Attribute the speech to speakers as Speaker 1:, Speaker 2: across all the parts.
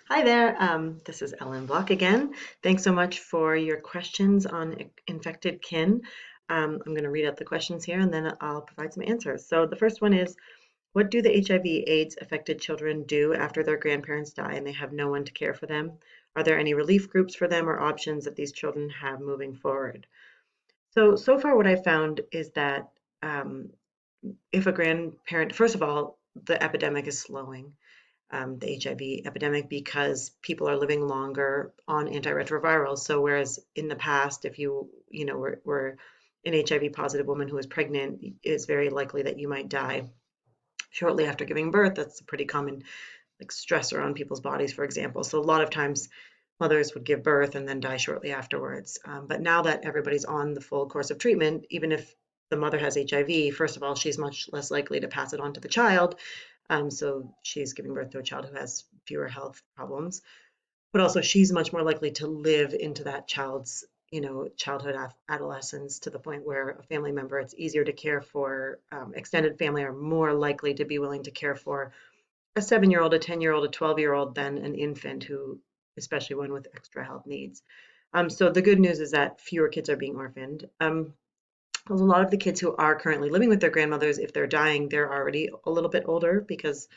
Speaker 1: Hi there. This is Ellen Block again. Thanks so much for your questions on infected kin. I'm going to read out the questions here and then I'll provide some answers. So the first one is, what do the HIV/AIDS affected children do after their grandparents die and they have no one to care for them? Are there any relief groups for them or options that these children have moving forward? So far what I found is that um, if a grandparent, first of all, the epidemic is slowing, the HIV epidemic, because people are living longer on antiretrovirals. So whereas in the past, if were an HIV positive woman who is pregnant, it's very likely that you might die shortly after giving birth. That's a pretty common like stressor on people's bodies, for example. So a lot of times mothers would give birth and then die shortly afterwards. But now that everybody's on the full course of treatment, even if the mother has HIV, first of all, she's much less likely to pass it on to the child. So she's giving birth to a child who has fewer health problems, but also she's much more likely to live into that child's, childhood, adolescence, to the point where a family member, it's easier to care for. Extended family are more likely to be willing to care for a 7-year-old, a 10-year-old, a 12-year-old than an infant who, especially one with extra health needs. So the good news is that fewer kids are being orphaned. A lot of the kids who are currently living with their grandmothers, if they're dying, they're already a little bit older because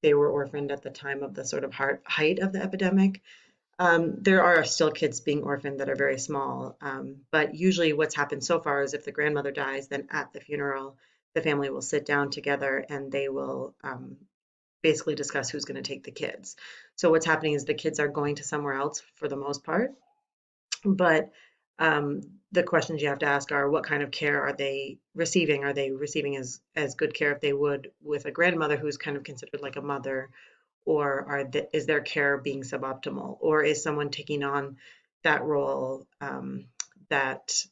Speaker 1: they were orphaned at the time of the sort of height of the epidemic. There are still kids being orphaned that are very small, but usually what's happened so far is if the grandmother dies, then at the funeral, the family will sit down together and they will basically discuss who's going to take the kids. So what's happening is the kids are going to somewhere else for the most part, but the questions you have to ask are, what kind of care are they receiving? Are they receiving as good care if they would with a grandmother who's kind of considered like a mother, or is their care being suboptimal, or is someone taking on that role that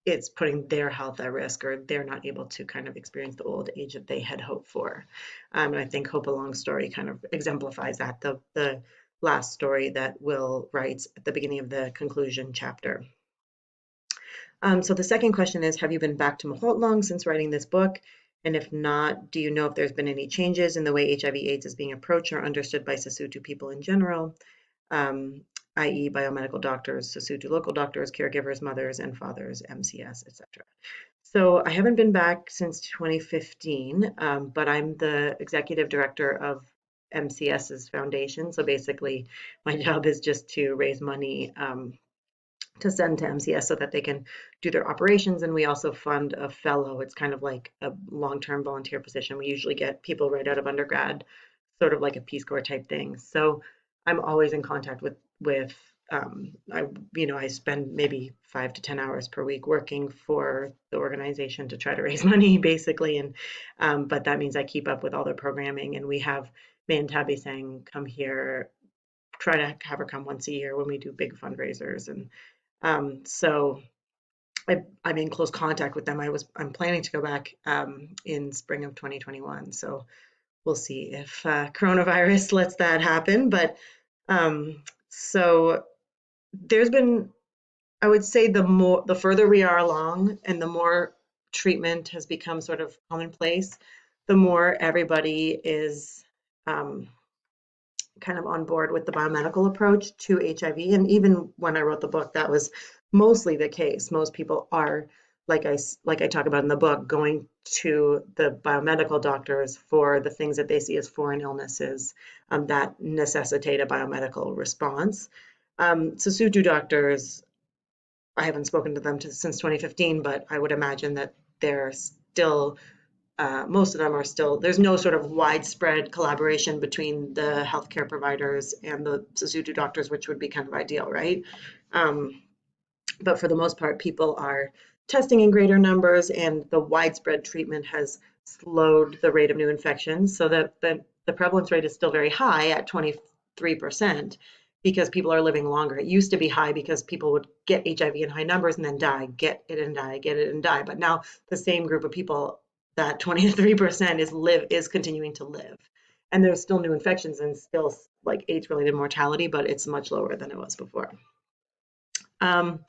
Speaker 1: it's putting their health at risk, or they're not able to kind of experience the old age that they had hoped for. And I think Hope Along's story kind of exemplifies that. The last story that Will writes at the beginning of the conclusion chapter. So the second question is, have you been back to Mahotlong since writing this book? And if not, do you know if there's been any changes in the way HIV/AIDS is being approached or understood by Sesotho people in general, um, i.e. biomedical doctors, Sesotho local doctors, caregivers, mothers and fathers, MCS, etc. So I haven't been back since 2015, but I'm the executive director of MCS's foundation. So basically, my job is just to raise money to send to MCS so that they can do their operations. And we also fund a fellow. It's kind of like a long-term volunteer position. We usually get people right out of undergrad, sort of like a Peace Corps type thing. So I'm always in contact with I spend maybe 5 to 10 hours per week working for the organization to try to raise money, basically. And but that means I keep up with all their programming, and we have Tabby saying, come here, try to have her come once a year when we do big fundraisers. And so I'm in close contact with them. I'm planning to go back in spring of 2021. So we'll see if coronavirus lets that happen. But so there's been, I would say, the further we are along and the more treatment has become sort of commonplace, the more everybody is um, kind of on board with the biomedical approach to HIV. And even when I wrote the book, that was mostly the case. Most people are, like I talk about in the book, going to the biomedical doctors for the things that they see as foreign illnesses that necessitate a biomedical response. Sesotho doctors, I haven't spoken to them since 2015, but I would imagine that they're still most of them are still, there's no sort of widespread collaboration between the healthcare providers and the Sesotho doctors, which would be kind of ideal, right? Um, but for the most part, people are testing in greater numbers, and the widespread treatment has slowed the rate of new infections, so that the prevalence rate is still very high at 23% because people are living longer. It used to be high because people would get HIV in high numbers and then die, get it and die, get it and die. But now the same group of people, that 23% is continuing to live. And there's still new infections and still like AIDS-related mortality, but it's much lower than it was before. Um,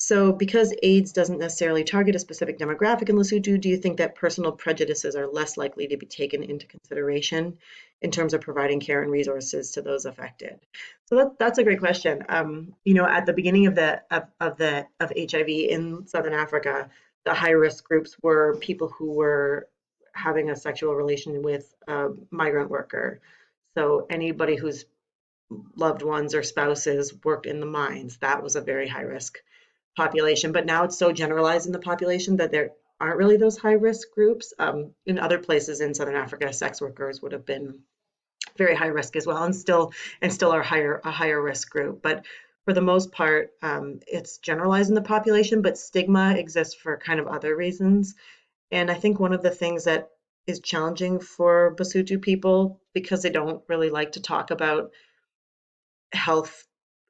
Speaker 1: So because AIDS doesn't necessarily target a specific demographic in Lesotho, do you think that personal prejudices are less likely to be taken into consideration in terms of providing care and resources to those affected? So that's a great question. At the beginning of of HIV in Southern Africa, the high risk groups were people who were having a sexual relation with a migrant worker. So anybody whose loved ones or spouses worked in the mines, that was a very high risk population, but now it's so generalized in the population that there aren't really those high risk groups. In other places in Southern Africa, sex workers would have been very high risk as well, and still are a higher risk group. But for the most part, it's generalized in the population, but stigma exists for kind of other reasons. And I think one of the things that is challenging for Basotho people because they don't really like to talk about health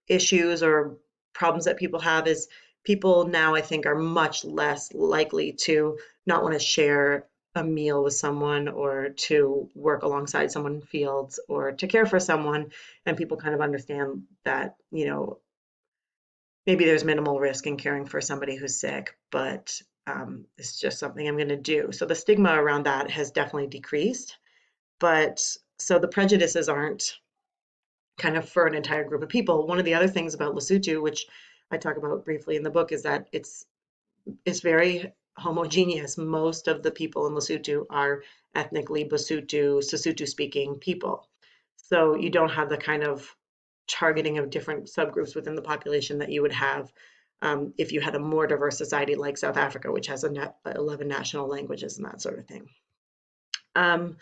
Speaker 1: issues or problems that people have is people now I think are much less likely to not want to share a meal with someone or to work alongside someone in fields or to care for someone, and people kind of understand that maybe there's minimal risk in caring for somebody who's sick, but it's just something I'm going to do. So the stigma around that has definitely decreased, but so the prejudices aren't kind of for an entire group of people. One of the other things about Lesotho, which I talk about briefly in the book, is that it's very homogeneous. Most of the people in Lesotho are ethnically Basotho, Sesotho speaking people. So you don't have the kind of targeting of different subgroups within the population that you would have if you had a more diverse society like South Africa, which has 11 national languages and that sort of thing. Um,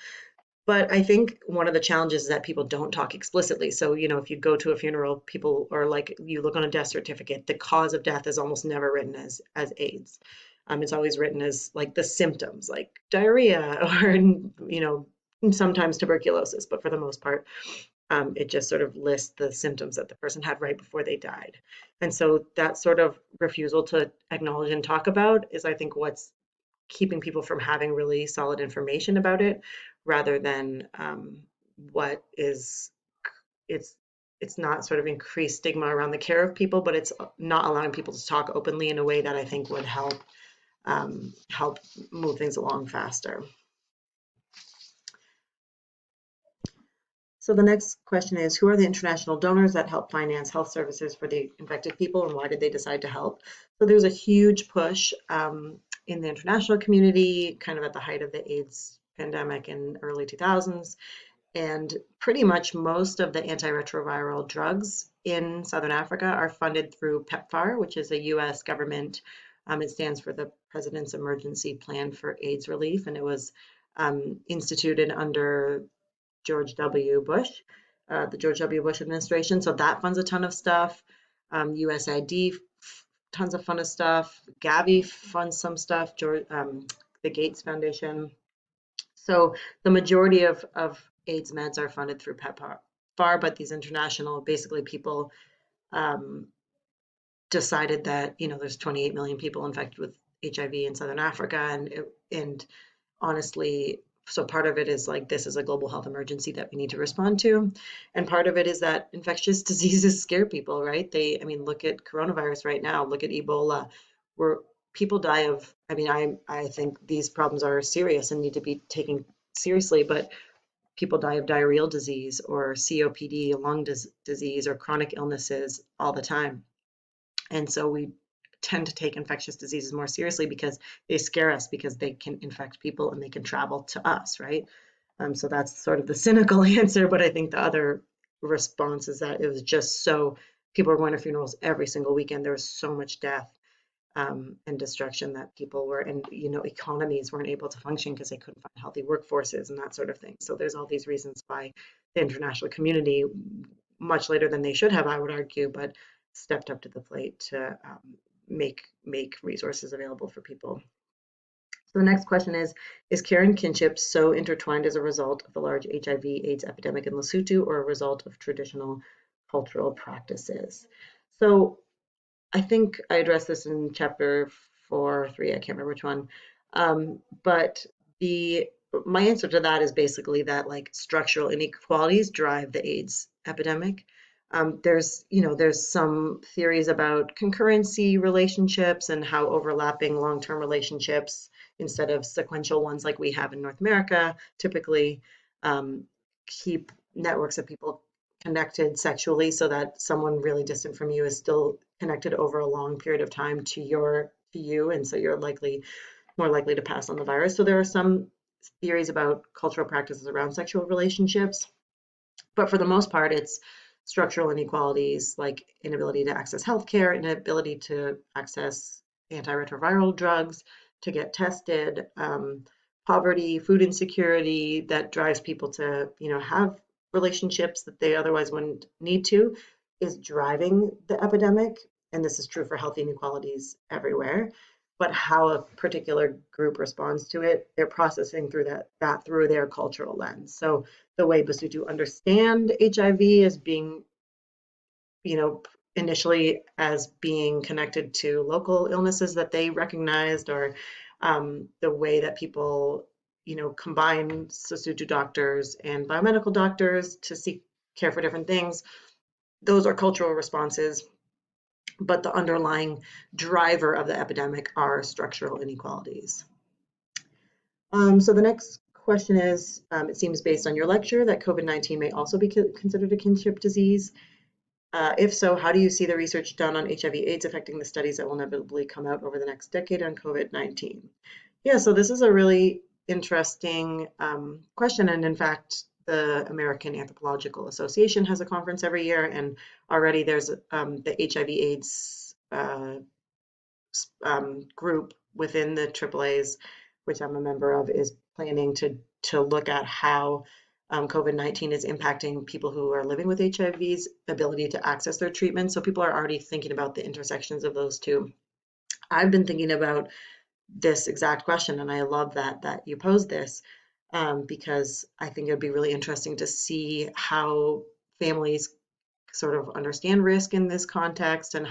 Speaker 1: but I think one of the challenges is that people don't talk explicitly. So, if you go to a funeral, people are like, you look on a death certificate, the cause of death is almost never written as AIDS. It's always written as like the symptoms, like diarrhea or, sometimes tuberculosis. But for the most part, it just sort of lists the symptoms that the person had right before they died. And so that sort of refusal to acknowledge and talk about is, I think, what's keeping people from having really solid information about it rather than what is it's it's not sort of increased stigma around the care of people, but it's not allowing people to talk openly in a way that I think would help move things along faster. So the next question is, who are the international donors that help finance health services for the infected people, and why did they decide to help? So there's a huge push in the international community, kind of at the height of the AIDS pandemic in early 2000s, and pretty much most of the antiretroviral drugs in Southern Africa are funded through PEPFAR, which is a US government. It stands for the President's Emergency Plan for AIDS Relief, and it was instituted under George W. Bush, the George W. Bush administration. So that funds a ton of stuff. USAID, tons of fun of stuff. Gavi funds some stuff. The Gates Foundation. So the majority of AIDS meds are funded through PEPFAR, but these international, basically people um, decided that there's 28 million people infected with HIV in Southern Africa, and honestly, so part of it is like this is a global health emergency that we need to respond to, and part of it is that infectious diseases scare people, right? I mean, look at coronavirus right now, look at Ebola, where people die of. I mean, I think these problems are serious and need to be taken seriously, but people die of diarrheal disease or COPD, lung disease, or chronic illnesses all the time. And so we tend to take infectious diseases more seriously because they scare us because they can infect people and they can travel to us, right? So that's sort of the cynical answer, but I think the other response is that it was just so people are going to funerals every single weekend. There was so much death and destruction that people were, and economies weren't able to function because they couldn't find healthy workforces and that sort of thing. So there's all these reasons why the international community, much later than they should have, I would argue, but stepped up to the plate to make resources available for people. So the next question is care and kinship so intertwined as a result of the large HIV/AIDS epidemic in Lesotho or a result of traditional cultural practices? So I think I addressed this in chapter 4 or 3, I can't remember which one. But my answer to that is basically that like structural inequalities drive the AIDS epidemic. there's some theories about concurrency relationships and how overlapping long-term relationships instead of sequential ones like we have in North America typically um, keep networks of people connected sexually so that someone really distant from you is still connected over a long period of time to you, and so you're more likely to pass on the virus. So there are some theories about cultural practices around sexual relationships, but for the most part, it's structural inequalities like inability to access healthcare, inability to access antiretroviral drugs, to get tested, poverty, food insecurity that drives people to, have relationships that they otherwise wouldn't need to, is driving the epidemic. And this is true for health inequalities everywhere. But how a particular group responds to it, they're processing through that through their cultural lens. So the way Basutu understand HIV as being, you know, initially as being connected to local illnesses that they recognized, or the way that people, combine Sasutu doctors and biomedical doctors to seek care for different things. Those are cultural responses, but the underlying driver of the epidemic are structural inequalities. So the next question is, it seems based on your lecture that COVID-19 may also be considered a kinship disease. If so, how do you see the research done on HIV/AIDS affecting the studies that will inevitably come out over the next decade on COVID-19? Yeah, so this is a really interesting question. And in fact, the American Anthropological Association has a conference every year, and already there's the HIV/AIDS group within the AAAs, which I'm a member of, is planning to look at how COVID-19 is impacting people who are living with HIV's ability to access their treatment. So people are already thinking about the intersections of those two. I've been thinking about this exact question, and I love that you posed this, because I think it'd be really interesting to see how families sort of understand risk in this context, and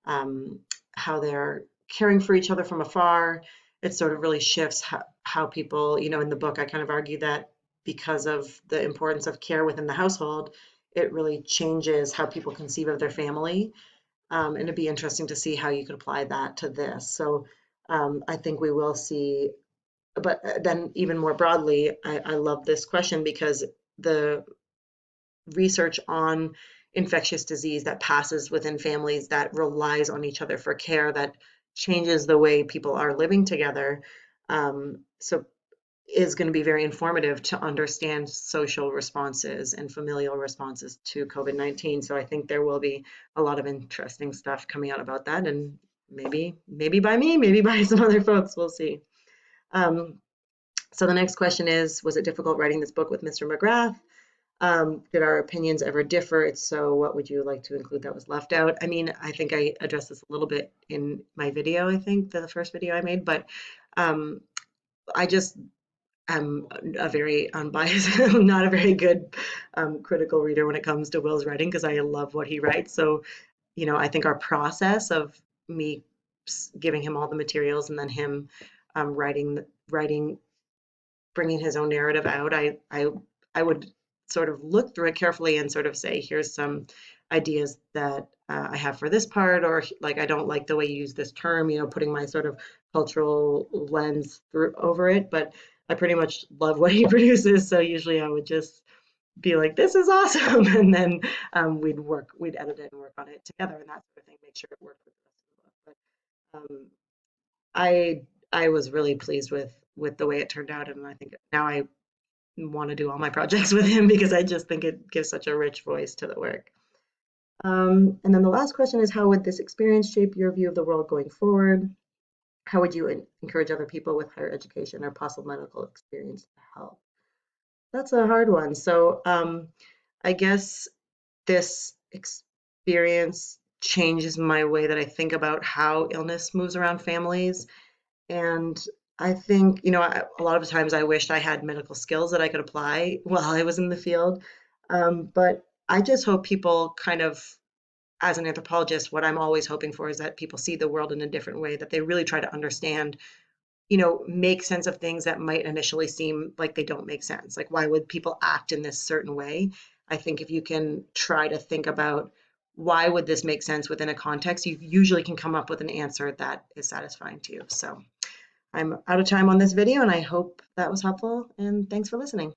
Speaker 1: um, how they're caring for each other from afar. It sort of really shifts how people, in the book, I kind of argue that because of the importance of care within the household, it really changes how people conceive of their family. And it'd be interesting to see how you could apply that to this. So I think we will see, but then even more broadly, I love this question because the research on infectious disease that passes within families, that relies on each other for care, that changes the way people are living together. So is going to be very informative to understand social responses and familial responses to COVID-19. So I think there will be a lot of interesting stuff coming out about that, and maybe by me, maybe by some other folks, we'll see. So the next question is, was it difficult writing this book with Mr. McGrath? Did our opinions ever differ? If so, what would you like to include that was left out? I mean, I think I addressed this a little bit in my video, I think, the first video I made, but um, I just am a very unbiased, not a very good critical reader when it comes to Will's writing, because I love what he writes. So, I think our process of me giving him all the materials and then him writing, bringing his own narrative out, I would sort of look through it carefully and sort of say, here's some ideas that I have for this part, or like, I don't like the way you use this term, putting my sort of cultural lens through over it, but I pretty much love what he produces. So usually I would just be like, this is awesome. And then we'd edit it and work on it together and that sort of thing, make sure it worked with the rest of the book. But I I was really pleased with the way it turned out, and I think now I want to do all my projects with him because I just think it gives such a rich voice to the work. And then the last question is, how would this experience shape your view of the world going forward? How would you encourage other people with higher education or possible medical experience to help? That's a hard one. So I guess this experience changes my way that I think about how illness moves around families. And I think, a lot of times I wished I had medical skills that I could apply while I was in the field. But I just hope people kind of, as an anthropologist, what I'm always hoping for is that people see the world in a different way, that they really try to understand, make sense of things that might initially seem like they don't make sense. Like, why would people act in this certain way? I think if you can try to think about why would this make sense within a context, you usually can come up with an answer that is satisfying to you. So I'm out of time on this video, and I hope that was helpful, and thanks for listening.